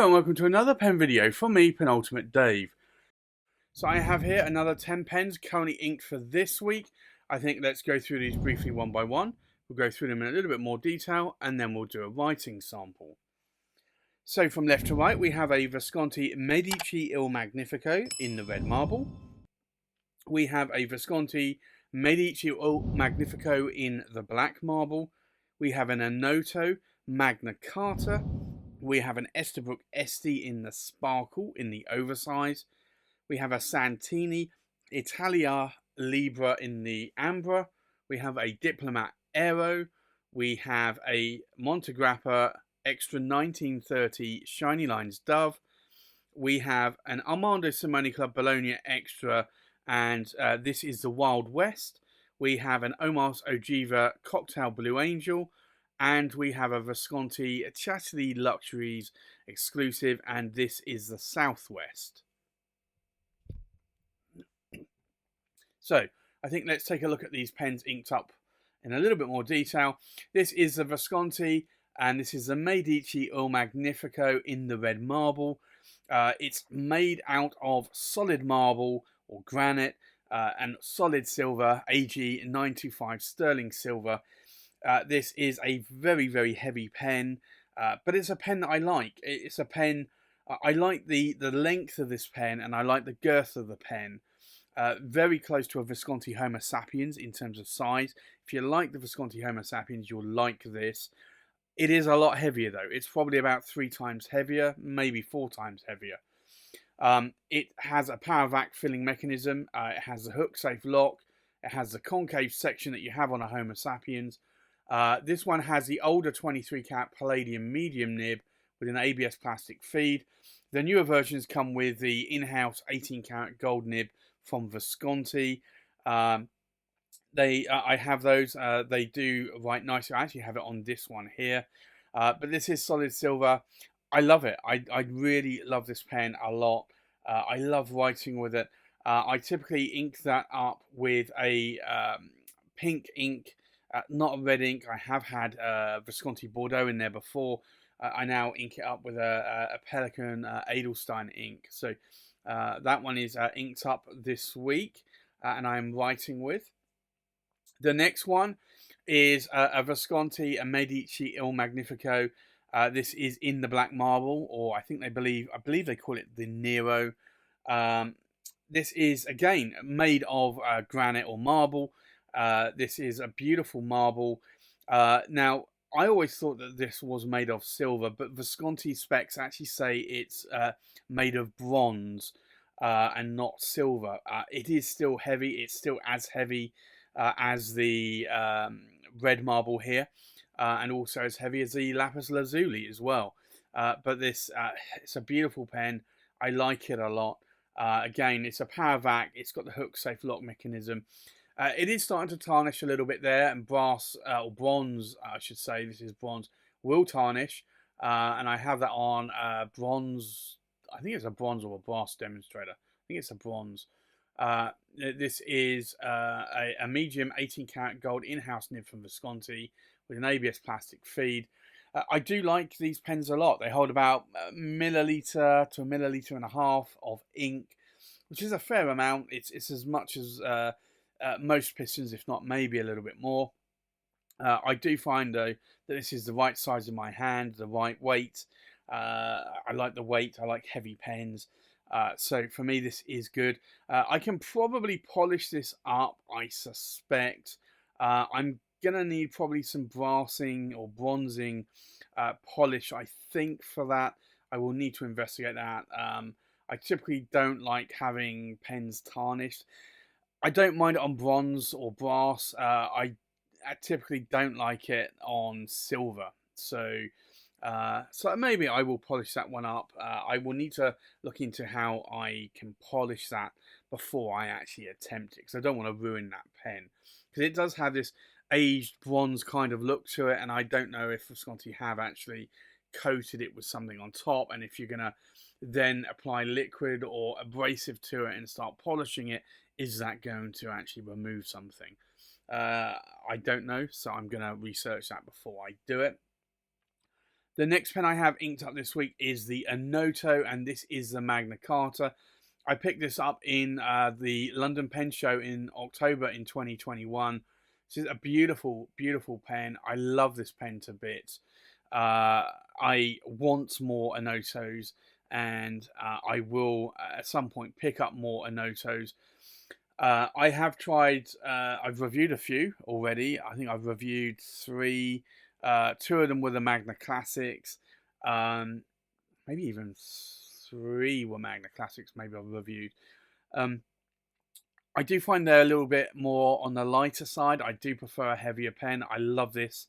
Hello and welcome to another pen video from me, Penultimate Dave. So I have here another 10 pens currently inked for this week. I think let's go through these briefly one by one. We'll go through them in a little bit more detail and then we'll do a writing sample. So from left to right we have a Visconti Medici Il Magnifico in the red marble. We have a Visconti Medici Il Magnifico in the black marble. We have an Enoto Magna Carta. We have an Esterbrook Estie in the sparkle, in the oversize. We have a Santini Italia Libra in the Ambra. We have a Diplomat Aero. We have a Montegrappa Extra 1930 Shiny Lines Dove. We have an Armando Simone Club Bologna Extra, and this is the Wild West. We have an Omas Ojiva Cocktail Blue Angel. And we have a Visconti Chatterley Luxuries exclusive, and this is the Southwest. So, I think let's take a look at these pens inked up in a little bit more detail. This is the Visconti, and this is the Medici Il Magnifico in the red marble. It's made out of solid marble or granite and solid silver, AG 925 sterling silver. This is a very, very heavy pen, but it's a pen that I like. It's a pen, I like the length of this pen, and I like the girth of the pen. Very close to a Visconti Homo sapiens in terms of size. If you like the Visconti Homo sapiens, you'll like this. It is a lot heavier though. It's probably about 3 times heavier, maybe 4 times heavier. It has a power vac filling mechanism. It has a hook safe lock. It has the concave section that you have on a Homo sapiens. This one has the older 23 cat palladium medium nib with an ABS plastic feed. The newer versions come with the in-house 18 karat gold nib from Visconti. I have those. They do write nicely. I actually have it on this one here. But this is solid silver. I love it. I really love this pen a lot. I love writing with it. I typically ink that up with a pink ink. Not a red ink. I have had Visconti Bordeaux in there before. I now ink it up with a Pelican Edelstein ink. So that one is inked up this week, and I'm writing with. The next one is a Visconti Medici Il Magnifico. This is in the black marble, or I believe they call it the Nero. This is again made of granite or marble. This is a beautiful marble. Now, I always thought that this was made of silver, but Visconti specs actually say it's made of bronze and not silver. It is still heavy. It's still as heavy as the red marble here, and also as heavy as the lapis lazuli as well. But this, it's a beautiful pen. I like it a lot. Again, it's a power vac. It's got the hook safe lock mechanism. It is starting to tarnish a little bit there, and brass, or bronze, I should say, this is bronze, will tarnish. And I have that on bronze, I think it's a bronze or a brass demonstrator. I think it's a bronze. This is a medium 18 karat gold in-house nib from Visconti with an ABS plastic feed. I do like these pens a lot. They hold about a milliliter to a milliliter and a half of ink, which is a fair amount. It's as much as most pistons, if not maybe a little bit more. I do find though that this is the right size in my hand, the right weight. I like the weight. I like heavy pens. So for me, this is good. I can probably polish this up, I suspect. I'm gonna need probably some brassing or bronzing polish, I think, for that. I will need to investigate that. I typically don't like having pens tarnished. I don't mind it on bronze or brass. I typically don't like it on silver. So maybe I will polish that one up. I will need to look into how I can polish that before I actually attempt it, because I don't want to ruin that pen. Because it does have this aged bronze kind of look to it, and I don't know if Visconti have actually coated it with something on top, and if you're going to then apply liquid or abrasive to it and start polishing it, is that going to actually remove something? I don't know, so I'm going to research that before I do it. The next pen I have inked up this week is the Enoto, and this is the Magna Carta. I picked this up in the London Pen Show in October in 2021. This is a beautiful, beautiful pen. I love this pen to bits. I want more Enotos, and I will at some point pick up more Enotos. I have tried, I've reviewed a few already. I think I've reviewed 3. 2 of them were the Magna Classics. Maybe even 3 were Magna Classics, maybe I've reviewed. I do find they're a little bit more on the lighter side. I do prefer a heavier pen. I love this.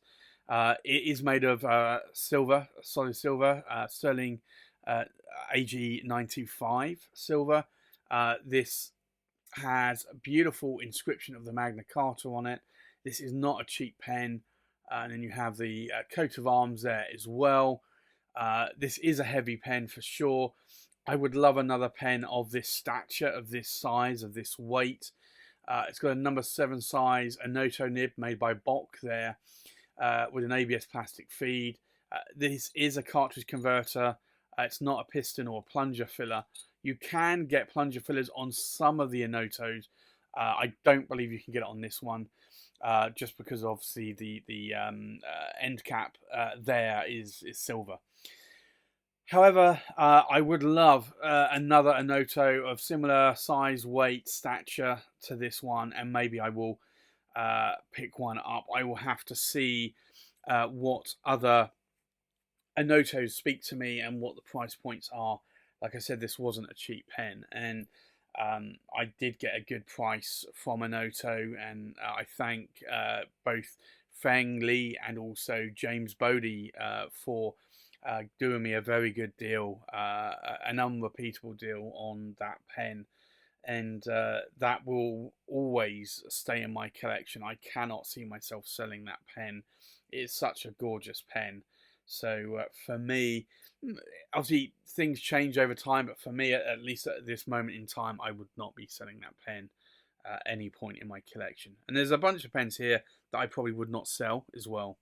It is made of silver, solid silver, sterling AG 925 silver. This has a beautiful inscription of the Magna Carta on it. This is not a cheap pen. And then you have the coat of arms there as well. This is a heavy pen for sure. I would love another pen of this stature, of this size, of this weight. It's got a number 7 size Enoto nib made by Bolk there with an ABS plastic feed. This is a cartridge converter. It's not a piston or a plunger filler. You can get plunger fillers on some of the Enotos. I don't believe you can get it on this one. Just because obviously the end cap there is silver. However, I would love another Enoto of similar size, weight, stature to this one, and maybe I will pick one up. I will have to see what other Enotos speak to me and what the price points are. Like I said, this wasn't a cheap pen, and I did get a good price from Enoto, and I thank both Feng Li and also James Bodie for doing me a very good deal, an unrepeatable deal on that pen, and that will always stay in my collection. I cannot see myself selling that pen. It's such a gorgeous pen. So for me, obviously things change over time, but for me, at least at this moment in time, I would not be selling that pen at any point in my collection. And there's a bunch of pens here that I probably would not sell as well.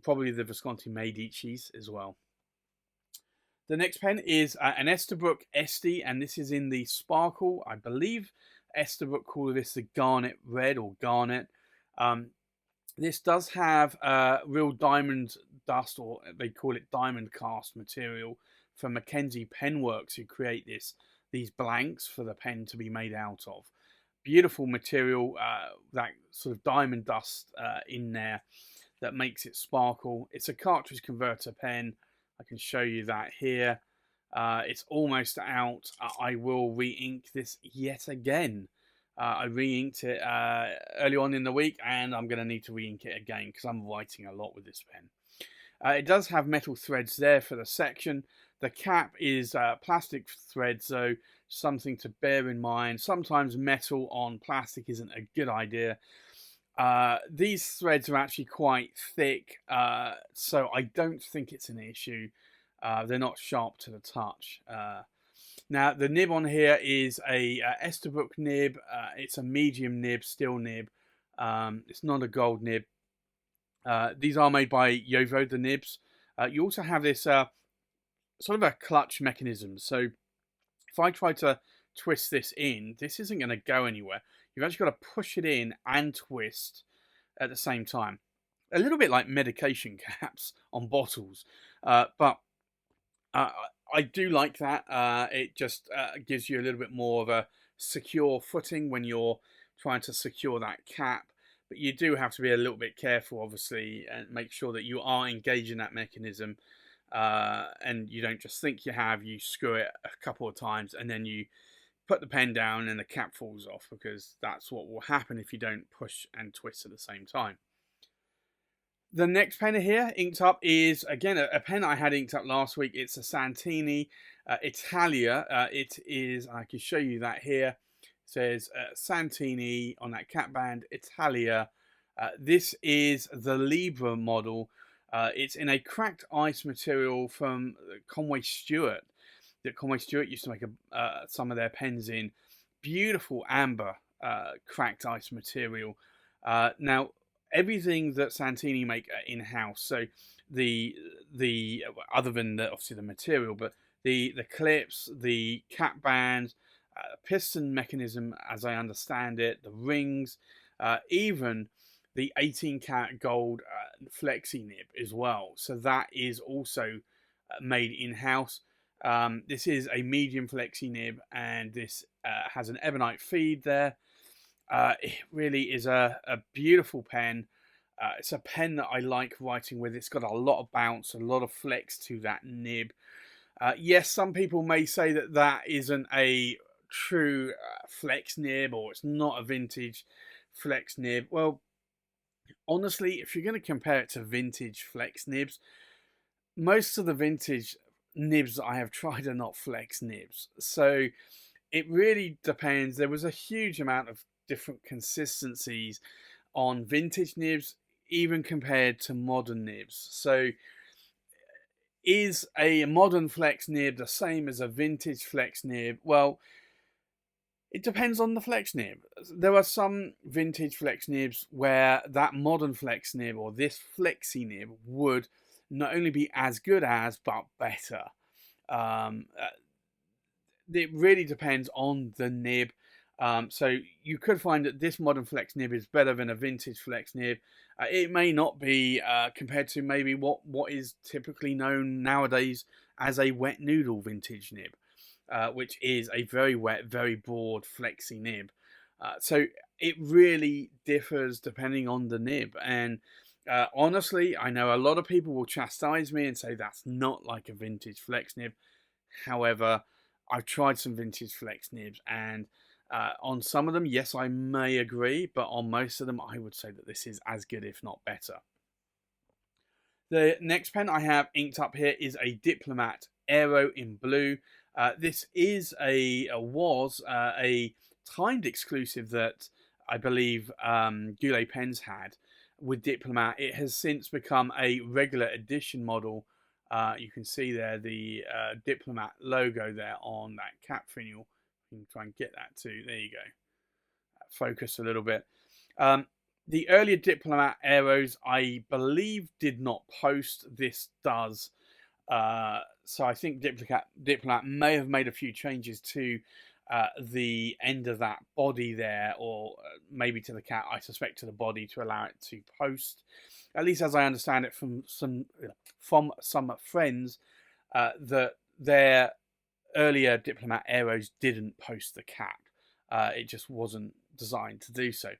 Probably the Visconti Medicis as well. The next pen is an Esterbrook Estie, and this is in the Sparkle. I believe Esterbrook call this the Garnet Red or Garnet. This does have real diamond dust, or they call it diamond cast material from Mackenzie Penworks, who create these blanks for the pen to be made out of. Beautiful material, that sort of diamond dust in there that makes it sparkle. It's a cartridge converter pen. I can show you that here. It's almost out. I will re-ink this yet again. I re-inked it early on in the week, and I'm going to need to re-ink it again because I'm writing a lot with this pen. It does have metal threads there for the section. The cap is plastic thread, so something to bear in mind. Sometimes metal on plastic isn't a good idea. These threads are actually quite thick, so I don't think it's an issue. They're not sharp to the touch. Now, the nib on here is a Esterbrook nib. It's a medium nib, steel nib. It's not a gold nib. These are made by Yovo, the nibs. You also have this sort of a clutch mechanism. So if I try to twist this in, this isn't going to go anywhere. You've actually got to push it in and twist at the same time. A little bit like medication caps on bottles. But I do like that. It just gives you a little bit more of a secure footing when you're trying to secure that cap. But you do have to be a little bit careful, obviously, and make sure that you are engaging that mechanism. And you don't just think you have, you screw it a couple of times and then you put the pen down and the cap falls off, because that's what will happen if you don't push and twist at the same time. The next pen here inked up is, again, a pen I had inked up last week. It's a Santini Italia. It is, I can show you that here. It says Santini on that cap band, Italia. This is the Libra model. It's in a cracked ice material from Conway Stewart. That Conway Stewart used to make some of their pens in. Beautiful amber cracked ice material. Now, everything that Santini make in-house. So the other than obviously the material, but the clips, the cap bands, piston mechanism, as I understand it, the rings, even the 18 karat gold flexi nib as well. So that is also made in-house. This is a medium flexi nib, and this has an ebonite feed there. It really is a beautiful pen. It's a pen that I like writing with. It's got a lot of bounce, a lot of flex to that nib. Yes, some people may say that that isn't a true flex nib, or it's not a vintage flex nib. Well, honestly, if you're going to compare it to vintage flex nibs, most of the vintage nibs that I have tried are not flex nibs. So it really depends. There was a huge amount of different consistencies on vintage nibs, even compared to modern nibs. So is a modern flex nib the same as a vintage flex nib? Well, it depends on the flex nib. There are some vintage flex nibs where that modern flex nib, or this flexi nib, would not only be as good as, but better. It really depends on the nib. So you could find that this modern flex nib is better than a vintage flex nib. It may not be compared to maybe what is typically known nowadays as a wet noodle vintage nib, which is a very wet, very broad flexi nib. So it really differs depending on the nib. And honestly, I know a lot of people will chastise me and say that's not like a vintage flex nib. However, I've tried some vintage flex nibs, and on some of them, yes, I may agree, but on most of them, I would say that this is as good, if not better. The next pen I have inked up here is a Diplomat Aero in blue. This is was a timed exclusive that I believe Goulet Pens had with Diplomat. It has since become a regular edition model. You can see there the Diplomat logo there on that cap finial. You can try and get that too. There you go. Focus a little bit. The earlier Diplomat Aeros, I believe, did not post. This does. So I think Diplomat may have made a few changes to the end of that body there, or maybe to the cap, I suspect to the body, to allow it to post. At least as I understand it from some friends, that their earlier Diplomat Aeros didn't post the cap. It just wasn't designed to do so.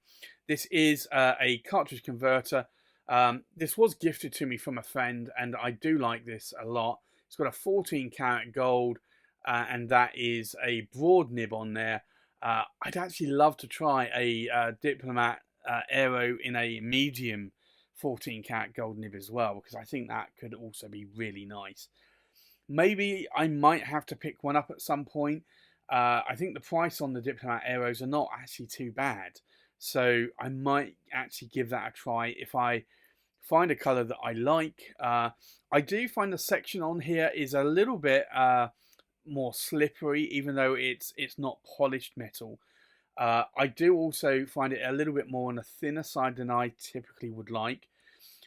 This is a cartridge converter. This was gifted to me from a friend, and I do like this a lot. It's got a 14 karat gold, and that is a broad nib on there. I'd actually love to try a Diplomat Aero in a medium 14 karat gold nib as well, because I think that could also be really nice. Maybe I might have to pick one up at some point. I think the price on the Diplomat Aeros are not actually too bad, so I might actually give that a try if I find a colour that I like. I do find the section on here is a little bit more slippery, even though it's not polished metal. I do also find it a little bit more on the thinner side than I typically would like.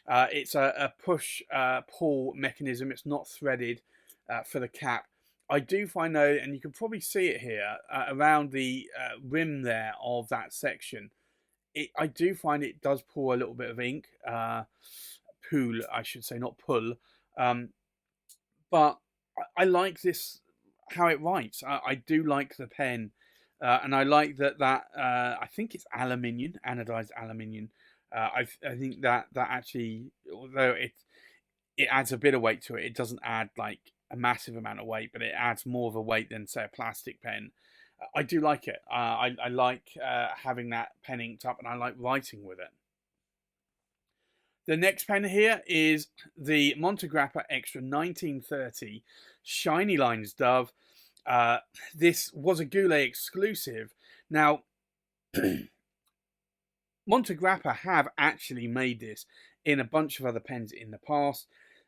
It's a push-pull mechanism. It's not threaded for the cap. I do find though, and you can probably see it here around the rim there of that section, I do find it does pour a little bit of ink. Pool, I should say, not pull. But I like this, how it writes. I do like the pen. And I like that I think it's aluminium, anodized aluminium. I think that actually, although it adds a bit of weight to it, it doesn't add like a massive amount of weight, but it adds more of a weight than, say, a plastic pen. I do like it. I like having that pen inked up, and I like writing with it. The next pen here is the Montegrappa Extra 1930 Shiny Lines Dove. This was a Goulet exclusive. Now, Montegrappa have actually made this in a bunch of other pens in the past.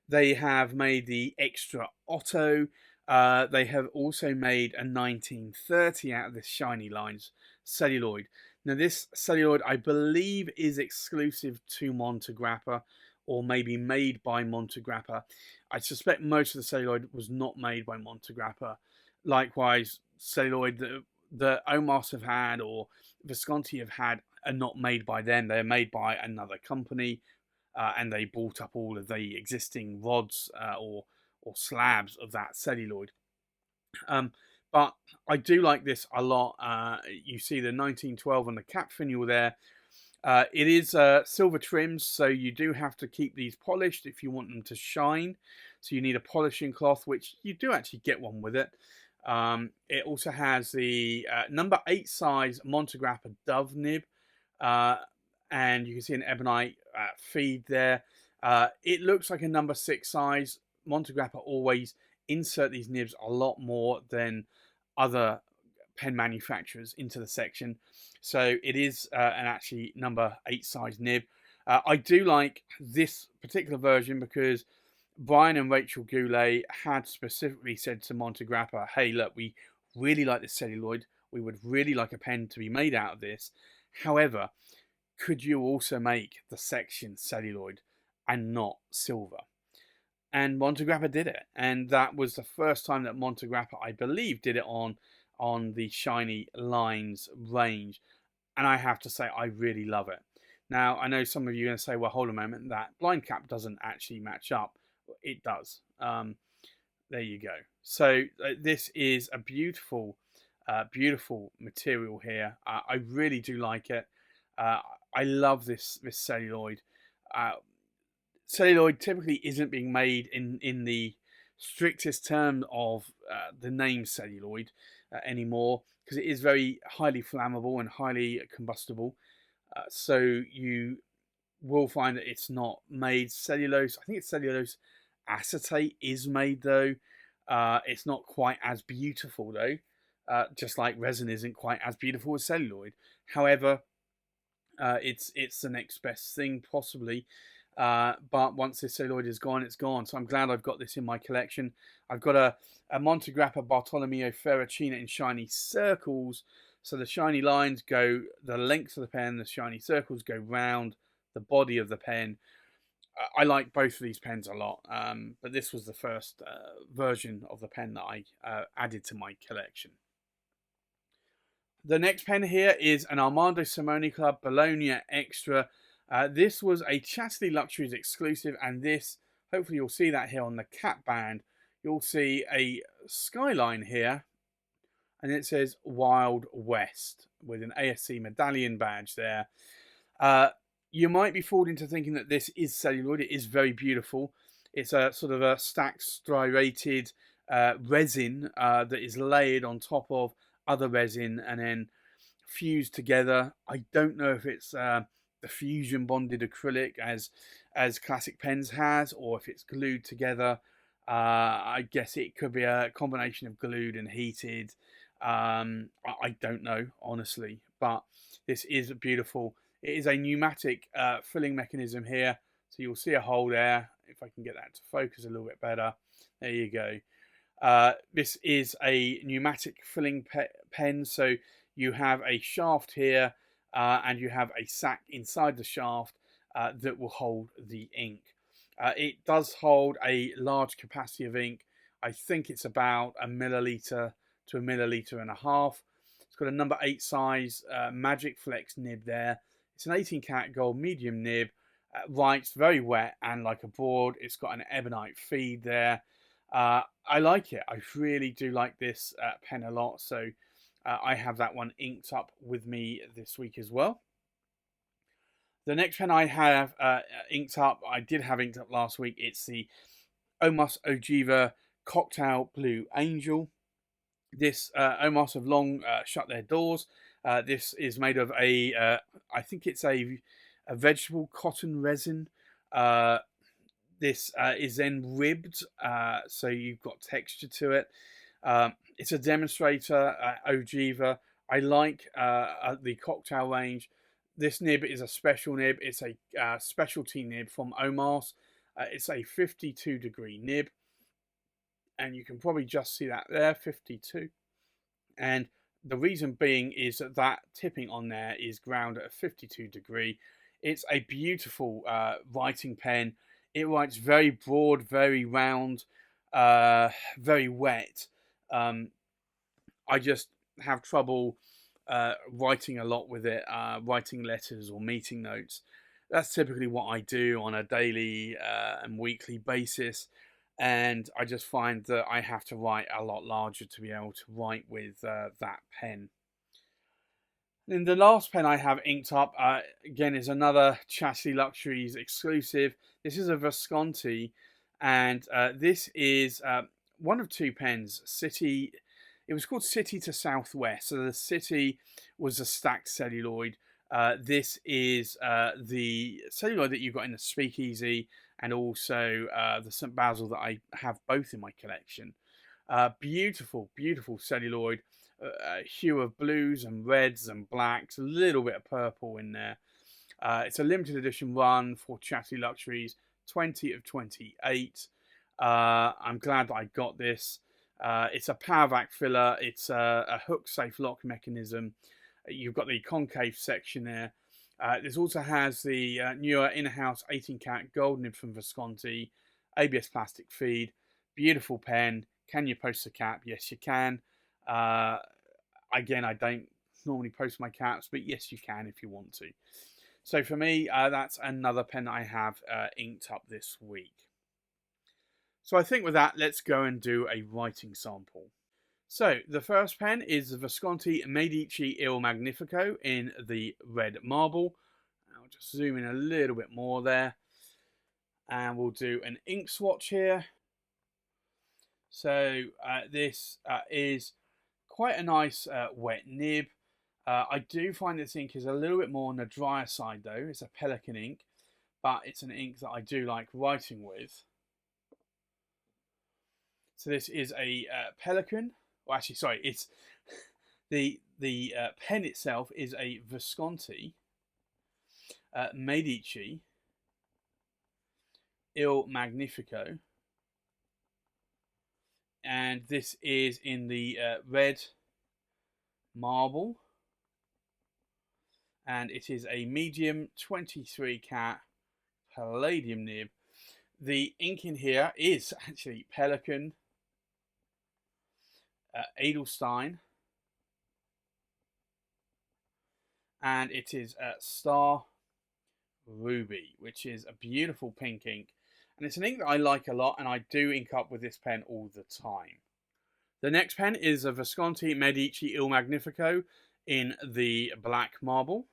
They have made the Extra Otto. They have also made a 1930 out of this Shiny Lines celluloid. Now this celluloid, I believe, is exclusive to Montegrappa, or maybe made by Montegrappa. I suspect most of the celluloid was not made by Montegrappa. Likewise, celluloid that Omas have had or Visconti have had are not made by them. They're made by another company, and they bought up all of the existing rods or slabs of that celluloid. But I do like this a lot. You see the 1912 on the cap finial there. It is silver trims, so you do have to keep these polished if you want them to shine. So you need a polishing cloth, which you do actually get one with it. It also has the number 8 size Montegrappa dove nib, and you can see an ebonite feed there. It looks like a number 6 size. Montegrappa always insert these nibs a lot more than other pen manufacturers into the section, so it is an actually number 8 size nib. I do like this particular version because Brian and Rachel Goulet had specifically said to Montegrappa, hey look, we really like this celluloid, we would really like a pen to be made out of this, however, could you also make the section celluloid and not silver? And Montegrappa did it, and that was the first time that Montegrappa, I believe, did it on the shiny lines range, and I have to say I really love it. Now I know some of you are going to say, well, hold a moment, that blind cap doesn't actually match up. It does. There you go. So this is a beautiful beautiful material here. I really do like it. I love this celluloid. Celluloid typically isn't being made in the strictest term of the name celluloid anymore, because it is very highly flammable and highly combustible. So you will find that it's not made cellulose. I think it's cellulose acetate is made though. It's not quite as beautiful though. Just like resin isn't quite as beautiful as celluloid. However, it's the next best thing possibly. But once this celluloid is gone, it's gone. So I'm glad I've got this in my collection. I've got a Montegrappa Bartolomeo Ferracina in shiny circles. So the shiny lines go the length of the pen, the shiny circles go round the body of the pen. I like both of these pens a lot, but this was the first version of the pen that I added to my collection. The next pen here is an Armando Simoni Club Bologna Extra. This was a Chatterley Luxuries exclusive, and this, hopefully you'll see that here on the cap band. You'll see a skyline here, and it says Wild West with an ASC medallion badge there. You might be fooled into thinking that this is celluloid. It is very beautiful. It's a sort of a stacked striated resin that is layered on top of other resin and then fused together. I don't know if it's the fusion bonded acrylic as classic pens has, or if it's glued together. I guess it could be a combination of glued and heated. I don't know, honestly, but this is beautiful. It is a pneumatic filling mechanism here, so you'll see a hole there. If I can get that to focus a little bit better, there you go. This is a pneumatic filling pen, so you have a shaft here, and you have a sac inside the shaft that will hold the ink. It does hold a large capacity of ink. I think it's about a milliliter to a milliliter and a half. It's got a number 8 size Magic Flex nib there. It's an 18 karat gold medium nib. Writes very wet and like a board. It's got an ebonite feed there. I like it. I really do like this pen a lot. So I have that one inked up with me this week as well. The next pen I have inked up, I did have inked up last week. It's the Omas Ojiva Cocktail Blue Angel. This Omas have long shut their doors. This is made of I think it's a vegetable cotton resin. This is then ribbed, so you've got texture to it. It's a demonstrator, Ojiva. I like the cocktail range. This nib is a special nib. It's a specialty nib from Omas. It's a 52 degree nib, and you can probably just see that there, 52. And The reason being is that that tipping on there is ground at a 52 degree. It's a beautiful writing pen. It writes very broad, very round, very wet. I just have trouble writing a lot with it, writing letters or meeting notes. That's typically what I do on a daily and weekly basis. And I just find that I have to write a lot larger to be able to write with that pen. Then the last pen I have inked up, again, is another Chatterley Luxuries exclusive. This is a Visconti, and this is one of two pens. City, it was called City to Southwest. So the City was a stacked celluloid. This is the celluloid that you've got in the Speakeasy, and also the St. Basil that I have both in my collection. Beautiful, beautiful celluloid. Hue of blues and reds and blacks, a little bit of purple in there. It's a limited edition run for Chatterley Luxuries, 20 of 28. I'm glad that I got this. It's a power vac filler. It's a hook safe lock mechanism. You've got the concave section there. This also has the newer in-house 18-cat gold nib from Visconti, ABS plastic feed. Beautiful pen. Can you post a cap? Yes, you can. Again, I don't normally post my caps, but yes, you can if you want to. So for me, that's another pen that I have inked up this week. So I think with that, let's go and do a writing sample. So the first pen is the Visconti Medici Il Magnifico in the red marble. I'll just zoom in a little bit more there. And we'll do an ink swatch here. So this is quite a nice wet nib. I do find this ink is a little bit more on the drier side though. It's a Pelican ink, but it's an ink that I do like writing with. So this is a Pelican. Well, actually, sorry, it's the pen itself is a Visconti Medici Il Magnifico. And this is in the red marble, and it is a medium 23 cat palladium nib. The ink in here is actually Pelican, Edelstein, and it is Star Ruby, which is a beautiful pink ink. And it's an ink that I like a lot, and I do ink up with this pen all the time. The next pen is a Visconti Medici Il Magnifico in the black marble.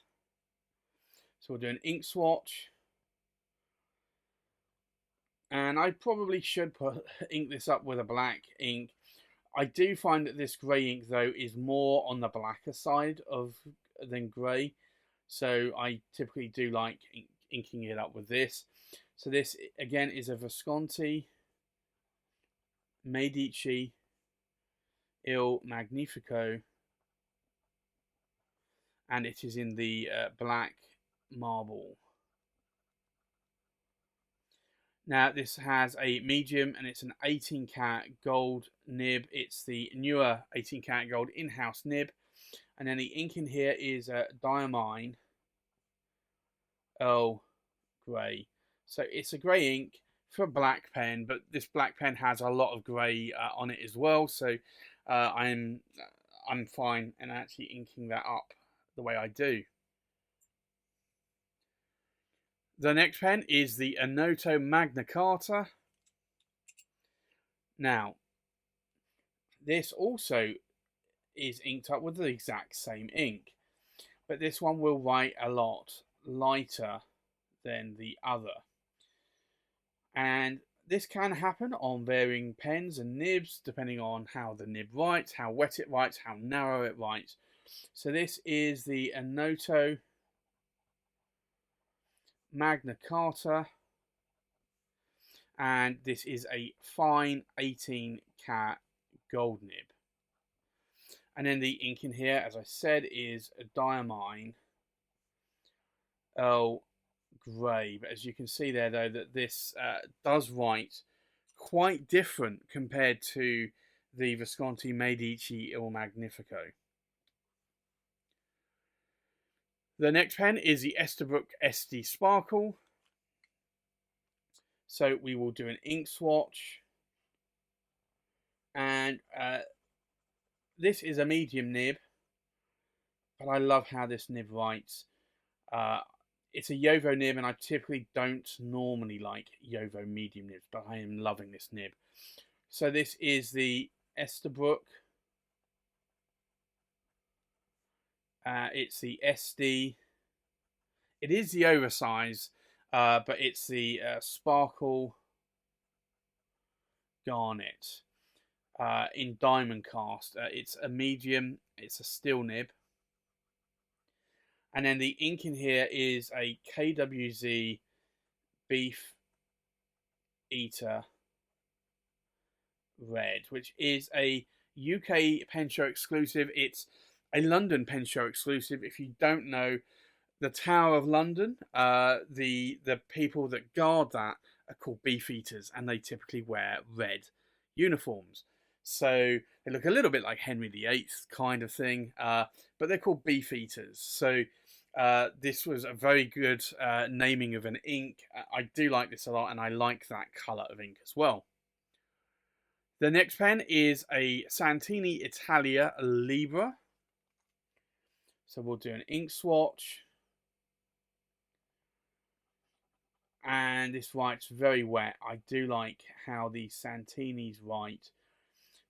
So we'll do an ink swatch. And I probably should ink this up with a black ink. I do find that this grey ink, though, is more on the blacker side than grey. So I typically do like inking it up with this. So this, again, is a Visconti Medici Il Magnifico, and it is in the black marble. Now this has a medium, and it's an 18 cat gold nib. It's the newer 18 cat gold in-house nib, and then the ink in here is Diamine Earl Grey. So it's a grey ink for a black pen, but this black pen has a lot of grey on it as well. So I'm fine in actually inking that up the way I do. The next pen is the Enoto Magna Carta. Now, this also is inked up with the exact same ink, but this one will write a lot lighter than the other. And this can happen on varying pens and nibs, depending on how the nib writes, how wet it writes, how narrow it writes. So this is the Enoto Magna Carta, and this is a fine 18 cat gold nib. And then the ink in here, as I said, is a Diamine Earl Grey. But as you can see there, though, that this does write quite different compared to the Visconti Medici Il Magnifico. The next pen is the Esterbrook Estie Sparkle. So we will do an ink swatch. And this is a medium nib, but I love how this nib writes. It's a Jowo nib, and I typically don't normally like Jowo medium nibs, but I am loving this nib. So this is the Esterbrook. It's the Estie. It is the oversize, but it's the Sparkle Garnet in diamond cast. It's a medium. It's a steel nib. And then the ink in here is a KWZ Beef Eater Red, which is a UK pen show exclusive. It's a London pen show exclusive. If you don't know, the Tower of London, the people that guard that are called Beef Eaters, and they typically wear red uniforms. So they look a little bit like Henry VIII kind of thing, but they're called Beef Eaters. So this was a very good naming of an ink. I do like this a lot, and I like that colour of ink as well. The next pen is a Santini Italia Libra. So we'll do an ink swatch. And this writes very wet. I do like how these Santinis write.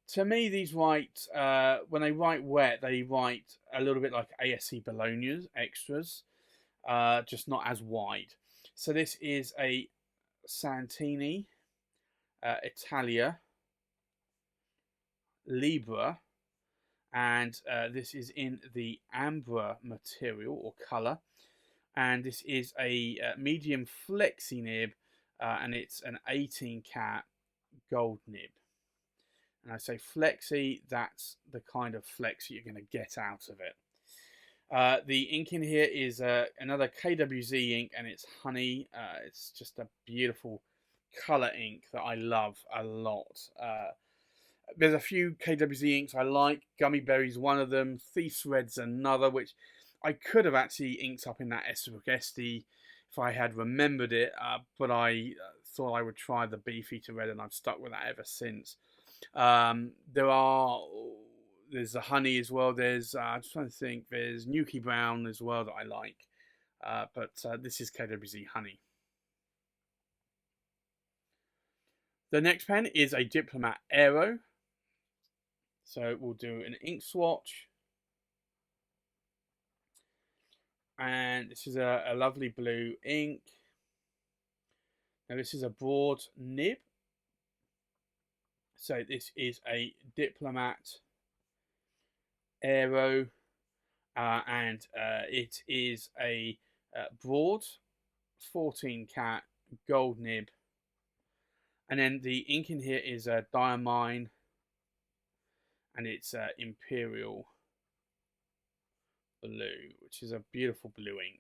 To me, these write, when they write wet, they write a little bit like ASC Bologna's extras, just not as wide. So this is a Santini Italia Libra, and this is in the Ambra material or colour, and this is a medium flexi nib, and it's an 18 cat gold nib. And I say flexi, that's the kind of flex you're going to get out of it. The ink in here is another KWZ ink, and it's honey. It's just a beautiful colour ink that I love a lot. There's a few KWZ inks I like. Gummy Berry's one of them. Thief's Red's another, which I could have actually inked up in that Esterbrook Estie if I had remembered it, but I thought I would try the Beefeater Red, and I've stuck with that ever since. There's the honey as well. There's I'm just trying to think. There's Nuki Brown as well that I like, but this is KWZ honey. The next pen is a Diplomat Aero. So we'll do an ink swatch, and this is a lovely blue ink. Now this is a broad nib. So this is a Diplomat Aero, and it is a broad 14 cat gold nib. And then the ink in here is a Diamine, and it's Imperial Blue, which is a beautiful blue ink.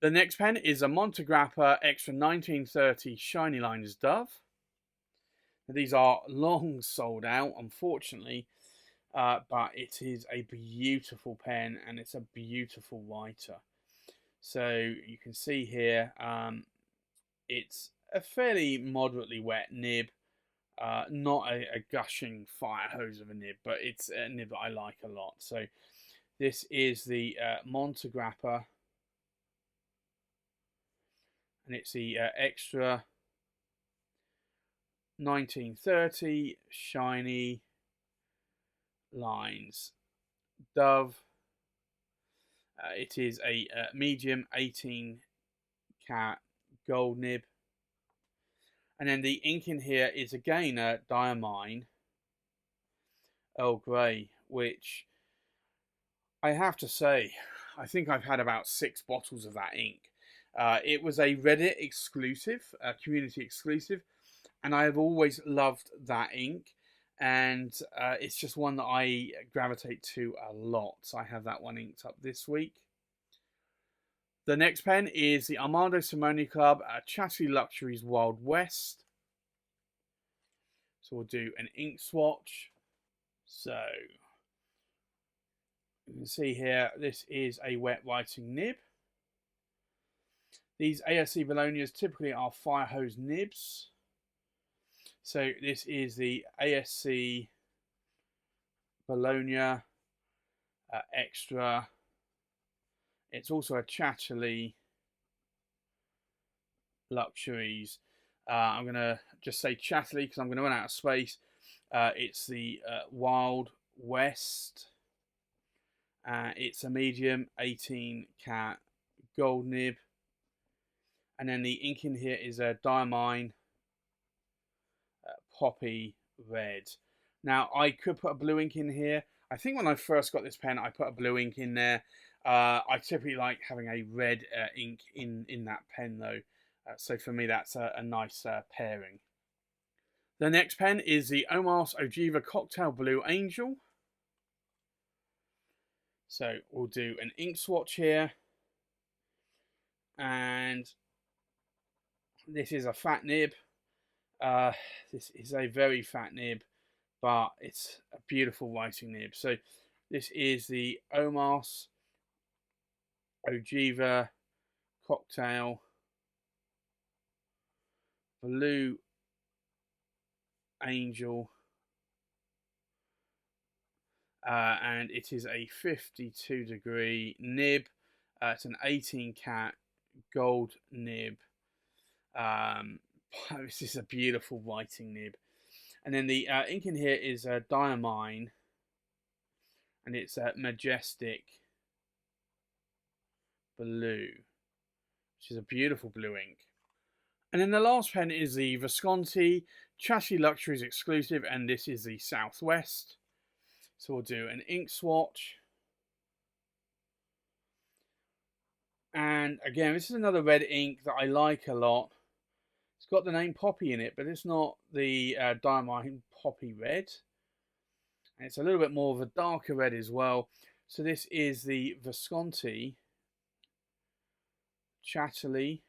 The next pen is a Montegrappa Extra 1930 Shiny Liners Dove. Now, these are long sold out, unfortunately, but it is a beautiful pen, and it's a beautiful writer. So you can see here, it's a fairly moderately wet nib, not a gushing fire hose of a nib, but it's a nib that I like a lot. So this is the Montegrappa, and it's the Extra 1930 Shiny Lines Dove. It is a medium 18 cat gold nib. And then the ink in here is again a Diamine Earl Grey, which I have to say, I think I've had about 6 bottles of that ink. It was a Reddit exclusive, community exclusive, and I have always loved that ink. And it's just one that I gravitate to a lot. So I have that one inked up this week. The next pen is the Armando Simone Club Chatterley Luxuries Wild West. So we'll do an ink swatch. So can see here, this is a wet writing nib. These ASC Bolognas typically are fire hose nibs. So this is the ASC Bologna Extra. It's also a Chatterley Luxuries. I'm going to just say Chatterley because I'm going to run out of space. It's the Wild West. It's a medium 18 cat gold nib. And then the ink in here is a Diamine Poppy Red. Now, I could put a blue ink in here. I think when I first got this pen, I put a blue ink in there. I typically like having a red ink in that pen, though. So for me, that's a nice pairing. The next pen is the Omas Ojiva Cocktail Blue Angel. So we'll do an ink swatch here. And this is a fat nib. This is a very fat nib, but it's a beautiful writing nib. So this is the Omas Ojiva Cocktail Blue Angel. And it is a 52 degree nib. It's an 18 cat gold nib. This is a beautiful writing nib. And then the ink in here is a Diamine, and it's a Majestic Blue, which is a beautiful blue ink. And then the last pen is the Visconti Chatterley Luxuries exclusive, and this is the Southwest. So we'll do an ink swatch. And again, this is another red ink that I like a lot. It's got the name Poppy in it, but it's not the Diamine Poppy Red. And it's a little bit more of a darker red as well. So this is the Visconti Chatterley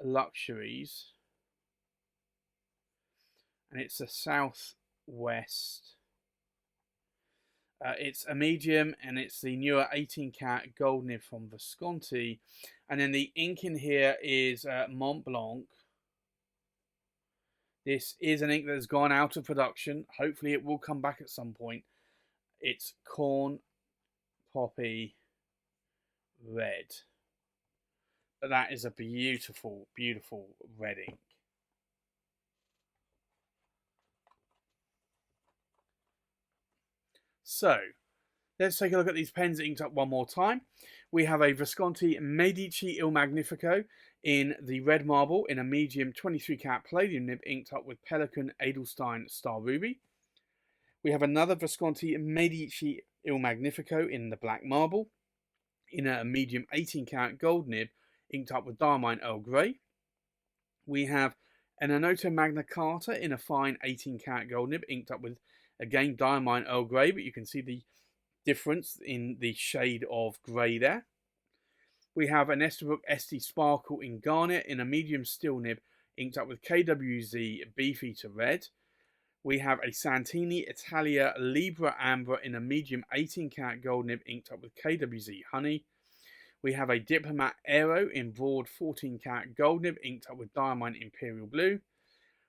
Luxuries. And it's the Southwest. It's a medium, and it's the newer 18 cat gold nib from Visconti. And then the ink in here is Mont Blanc. This is an ink that has gone out of production. Hopefully it will come back at some point. It's Corn Poppy Red. But that is a beautiful, beautiful red ink. So, let's take a look at these pens inked up one more time. We have a Visconti Medici Il Magnifico in the red marble in a medium 23 cat palladium nib inked up with Pelican Edelstein Star Ruby. We have another Visconti Medici Il Magnifico in the black marble in a medium 18 cat gold nib inked up with Diamine Earl Grey. We have an Enoto Magna Carta in a fine 18 cat gold nib inked up with, again, Diamine Earl Grey, but you can see the difference in the shade of grey there. We have an Esterbrook Estie Sparkle in Garnet in a medium steel nib inked up with KWZ Beefeater Red. We have a Santini Italia Libra Ambra in a medium 18 cat gold nib inked up with KWZ Honey. We have a Diplomat Aero in broad 14 cat gold nib inked up with Diamine Imperial Blue.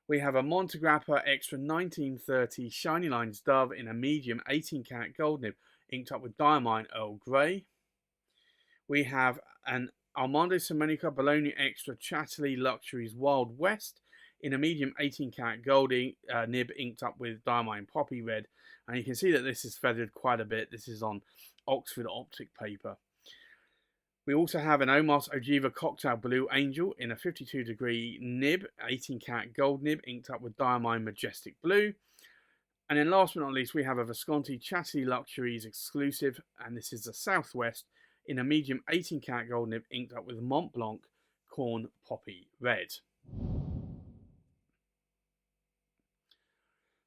We have a Montegrappa Extra 1930 Shiny Lines Dove in a medium 18 cat gold nib inked up with Diamine Earl Grey. We have an Armando Semenica Bologna Extra Chatterley Luxuries Wild West in a medium 18 cat gold nib inked up with Diamine Poppy Red. And you can see that this is feathered quite a bit. This is on Oxford optic paper. We also have an Omas Ojiva Cocktail Blue Angel in a 52 degree nib, 18 cat gold nib inked up with Diamine Majestic Blue. And then last but not least, we have a Visconti Chatterley Luxuries exclusive, and this is the Southwest in a medium 18 cat gold nib inked up with Mont Blanc Corn Poppy Red.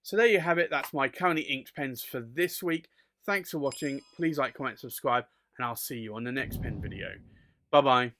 So there you have it. That's my currently inked pens for this week. Thanks for watching. Please like, comment, subscribe, and I'll see you on the next pen video. Bye-bye.